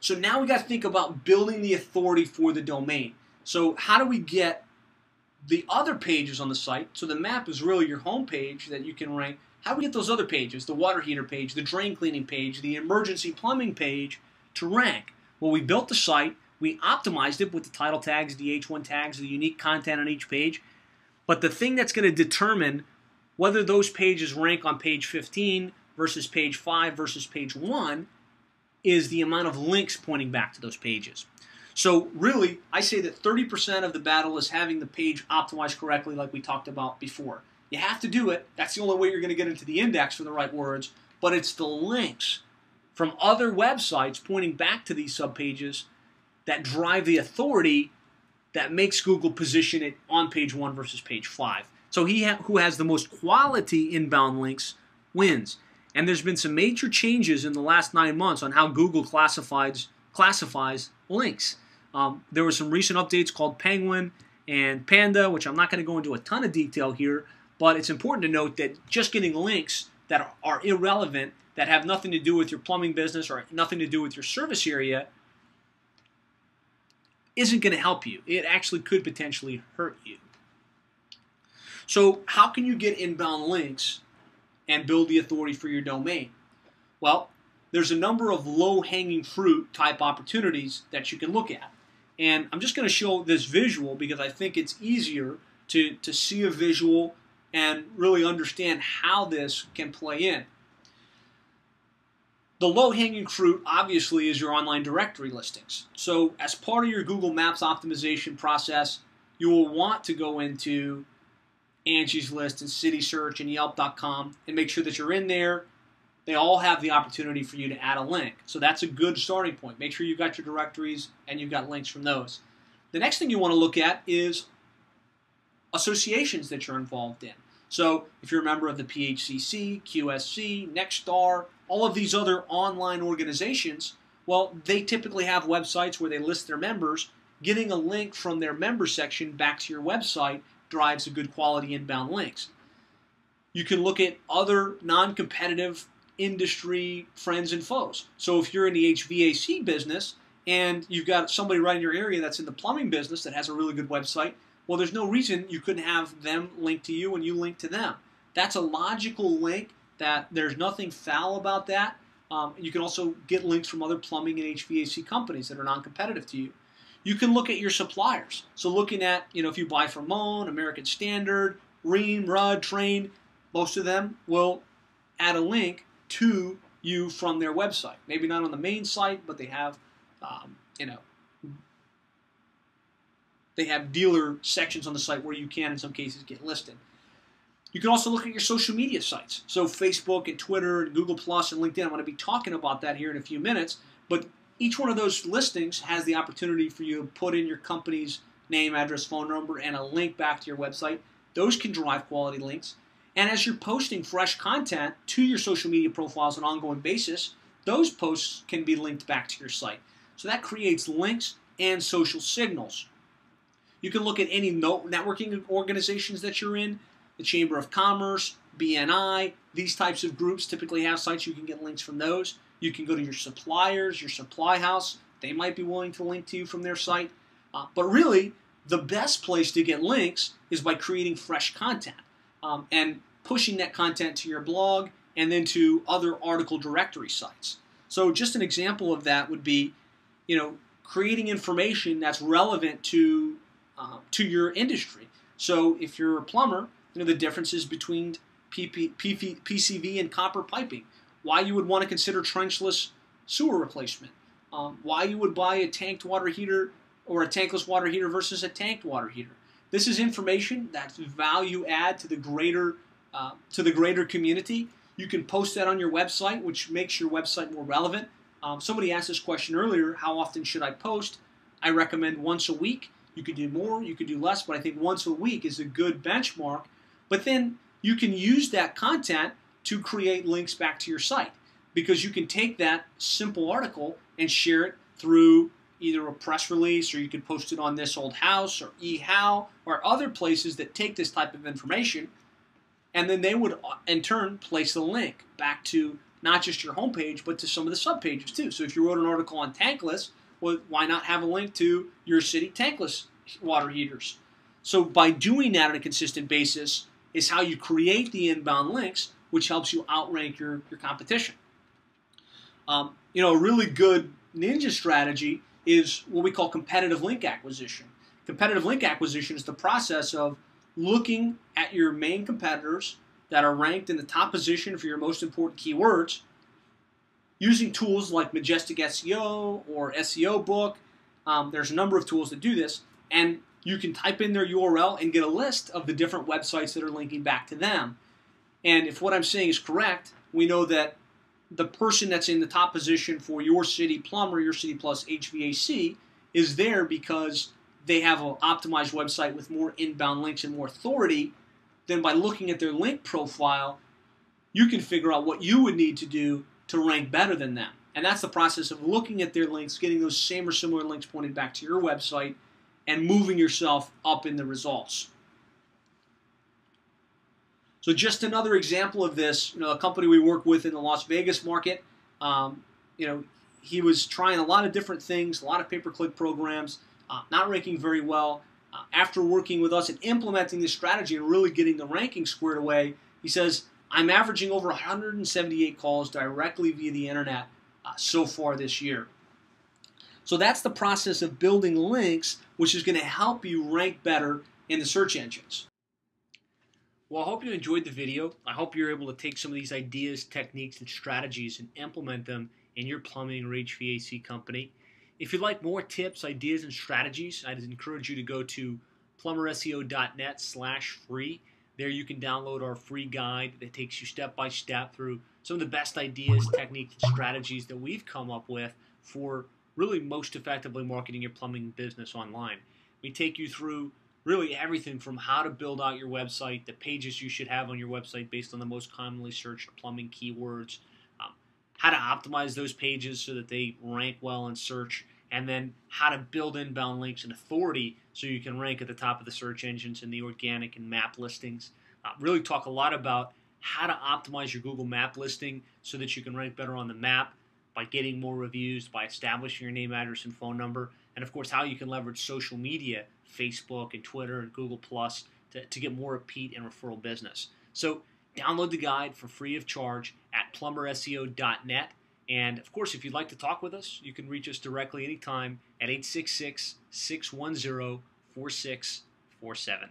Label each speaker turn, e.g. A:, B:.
A: So now we got to think about building the authority for the domain. So how do we get the other pages on the site? So the map is really your home page that you can rank. How do we get those other pages, the water heater page, the drain cleaning page, the emergency plumbing page, to rank? Well, we built the site. We optimized it with the title tags, the H1 tags, the unique content on each page. But the thing that's going to determine whether those pages rank on page 15 versus page 5 versus page 1 is the amount of links pointing back to those pages. So really, I say that 30% of the battle is having the page optimized correctly, like we talked about before. You have to do it. That's the only way you're going to get into the index for the right words. But it's the links from other websites pointing back to these subpages that drive the authority that makes Google position it on page 1 versus page 5. So who has the most quality inbound links wins. And there's been some major changes in the last 9 months on how Google classifies links. There were some recent updates called Penguin and Panda, which I'm not going to go into a ton of detail here, but it's important to note that just getting links that are irrelevant, that have nothing to do with your plumbing business or nothing to do with your service area, isn't going to help you. It actually could potentially hurt you. So how can you get inbound links and build the authority for your domain? Well, there's a number of low-hanging fruit type opportunities that you can look at. And I'm just going to show this visual because I think it's easier to see a visual and really understand how this can play in. The low-hanging fruit, obviously, is your online directory listings. So as part of your Google Maps optimization process, you will want to go into Angie's List and City Search and Yelp.com and make sure that you're in there. They all have the opportunity for you to add a link. So that's a good starting point. Make sure you've got your directories and you've got links from those. The next thing you want to look at is associations that you're involved in. So if you're a member of the PHCC, QSC, Nexstar, all of these other online organizations, well, they typically have websites where they list their members. Getting a link from their member section back to your website drives a good quality inbound links. You can look at other non-competitive industry friends and foes. So if you're in the HVAC business and you've got somebody right in your area that's in the plumbing business that has a really good website, well, there's no reason you couldn't have them link to you and you link to them. That's a logical link. That there's nothing foul about that. You can also get links from other plumbing and HVAC companies that are non-competitive to you. You can look at your suppliers. So looking at, if you buy from Moen, American Standard, Rheem, Rudd, Trane, most of them will add a link to you from their website. Maybe not on the main site, but they have, they have dealer sections on the site where you can, in some cases, get listed. You can also look at your social media sites. So Facebook and Twitter and Google Plus and LinkedIn. I'm going to be talking about that here in a few minutes. But each one of those listings has the opportunity for you to put in your company's name, address, phone number, and a link back to your website. Those can drive quality links. And as you're posting fresh content to your social media profiles on an ongoing basis, those posts can be linked back to your site. So that creates links and social signals. You can look at any networking organizations that you're in. The Chamber of Commerce, BNI, these types of groups typically have sites. You can get links from those. You can go to your suppliers, your supply house. They might be willing to link to you from their site. But really, the best place to get links is by creating fresh content and pushing that content to your blog and then to other article directory sites. So just an example of that would be, creating information that's relevant to your industry. So if you're a plumber, the differences between PCV and copper piping, why you would want to consider trenchless sewer replacement, why you would buy a tanked water heater or a tankless water heater versus a tanked water heater. This is information that's value add to the greater community. You can post that on your website, which makes your website more relevant. Somebody asked this question earlier, how often should I post? I recommend once a week. You could do more, you could do less, but I think once a week is a good benchmark. But then you can use that content to create links back to your site because you can take that simple article and share it through either a press release or you could post it on This Old House or eHow or other places that take this type of information, and then they would in turn place the link back to not just your homepage, but to some of the subpages too. So if you wrote an article on tankless, well, why not have a link to your city tankless water heaters? So by doing that on a consistent basis is how you create the inbound links, which helps you outrank your competition. A really good ninja strategy is what we call competitive link acquisition. Competitive link acquisition is the process of looking at your main competitors that are ranked in the top position for your most important keywords, using tools like Majestic SEO or SEO Book. There's a number of tools that do this, and you can type in their URL and get a list of the different websites that are linking back to them. And if what I'm saying is correct, we know that the person that's in the top position for your city plumber, your city plus HVAC, is there because they have an optimized website with more inbound links and more authority. Then by looking at their link profile, you can figure out what you would need to do to rank better than them. And that's the process of looking at their links, getting those same or similar links pointed back to your website, and moving yourself up in the results. So just another example of this, a company we work with in the Las Vegas market, he was trying a lot of different things, a lot of pay-per-click programs, not ranking very well. After working with us and implementing this strategy and really getting the ranking squared away, he says, I'm averaging over 178 calls directly via the internet so far this year. So that's the process of building links, which is going to help you rank better in the search engines. Well, I hope you enjoyed the video. I hope you're able to take some of these ideas, techniques, and strategies and implement them in your plumbing or HVAC company. If you'd like more tips, ideas, and strategies, I'd encourage you to go to plumberseo.net/free. There you can download our free guide that takes you step by step through some of the best ideas, techniques, and strategies that we've come up with for really most effectively marketing your plumbing business online. We take you through really everything from how to build out your website, the pages you should have on your website based on the most commonly searched plumbing keywords, how to optimize those pages so that they rank well in search, and then how to build inbound links and authority so you can rank at the top of the search engines in the organic and map listings. Really talk a lot about how to optimize your Google map listing so that you can rank better on the map by getting more reviews, by establishing your name, address, and phone number, and of course how you can leverage social media, Facebook and Twitter and Google Plus to get more repeat and referral business. So download the guide for free of charge at plumberseo.net. And of course, if you'd like to talk with us, you can reach us directly anytime at 866-610-4647.